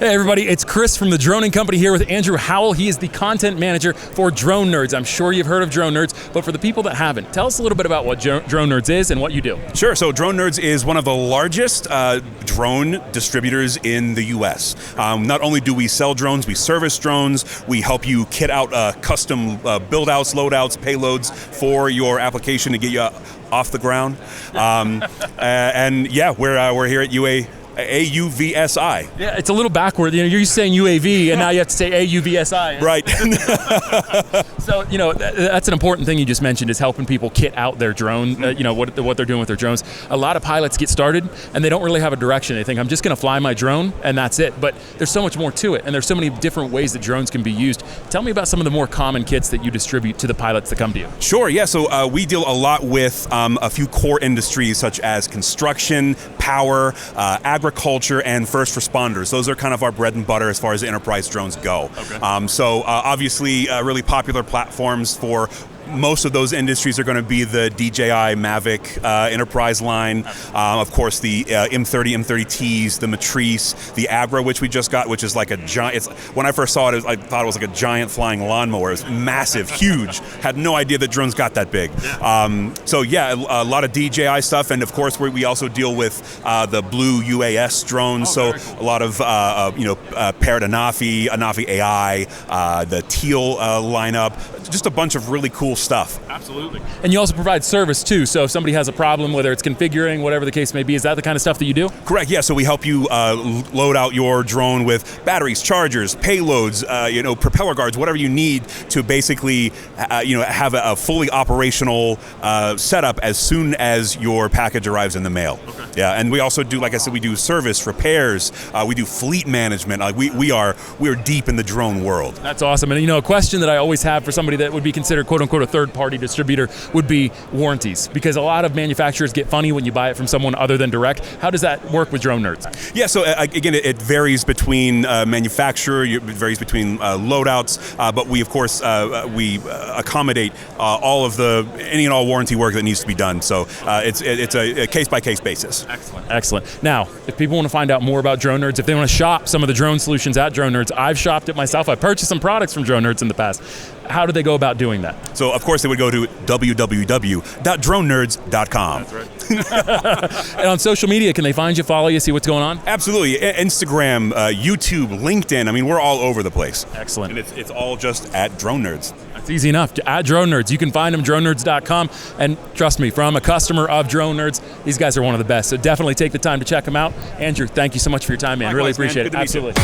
Hey everybody, it's Chris from the Droning Company here with Andrew Howell. He is the content manager for Drone Nerds. I'm sure you've heard of Drone Nerds, but for the people that haven't, tell us a little bit about what Drone Nerds is and what you do. Sure, so Drone Nerds is one of the largest drone distributors in the US. Not only do we sell drones, we service drones, we help you kit out custom build-outs, load-outs, payloads for your application to get you off the ground. And yeah, we're here at AUVSI. Yeah, it's a little backward. You're used to saying UAV, and now you have to say AUVSI. Right. So, that's an important thing you just mentioned, is helping people kit out their drone, what they're doing with their drones. A lot of pilots get started, and they don't really have a direction. They think, I'm just going to fly my drone, and that's it. But there's so much more to it, and there's so many different ways that drones can be used. Tell me about some of the more common kits that you distribute to the pilots that come to you. Sure, yeah. So we deal a lot with a few core industries, such as construction, power, agriculture, and first responders. Those are kind of our bread and butter as far as enterprise drones go. Okay. So obviously really popular platforms for most of those industries are going to be the DJI Mavic enterprise line, of course the M30, M30Ts, the Matrice, the Agra, which we just got, which is like a giant. When I first saw it, I thought it was like a giant flying lawnmower. It was massive, huge. Had no idea that drones got that big. So yeah, a lot of DJI stuff, and of course we also deal with the blue UAS drones. So cool. A lot of paired Anafi AI, the Teal lineup, just a bunch of really cool stuff. Absolutely. And you also provide service too, so if somebody has a problem, whether it's configuring, whatever the case may be, is that the kind of stuff that you do? Correct, yeah, so we help you load out your drone with batteries, chargers, payloads, propeller guards, whatever you need to basically have a fully operational setup as soon as your package arrives in the mail. Okay. Yeah, and we also do, like I said, we do service, repairs, we do fleet management. We are deep in the drone world. That's awesome. And a question that I always have for somebody that would be considered quote unquote a third-party distributor would be warranties, because a lot of manufacturers get funny when you buy it from someone other than direct. How does that work with Drone Nerds? Yeah, so again, it varies between manufacturer, it varies between loadouts, but we of course we accommodate all of any and all warranty work that needs to be done. So it's a case-by-case basis. Excellent. Now, if people want to find out more about Drone Nerds, if they want to shop some of the drone solutions at Drone Nerds, I've shopped it myself. I've purchased some products from Drone Nerds in the past. How do they go about doing that? So, of course, they would go to www.dronenerds.com. That's right. And on social media, can they find you, follow you, see what's going on? Absolutely. Instagram, YouTube, LinkedIn. I mean, we're all over the place. Excellent. And it's all just at Drone Nerds. That's easy enough. At Drone Nerds. You can find them, dronenerds.com. And trust me, from a customer of Drone Nerds, these guys are one of the best. So definitely take the time to check them out. Andrew, thank you so much for your time, man. Likewise, really appreciate man. it. Absolutely.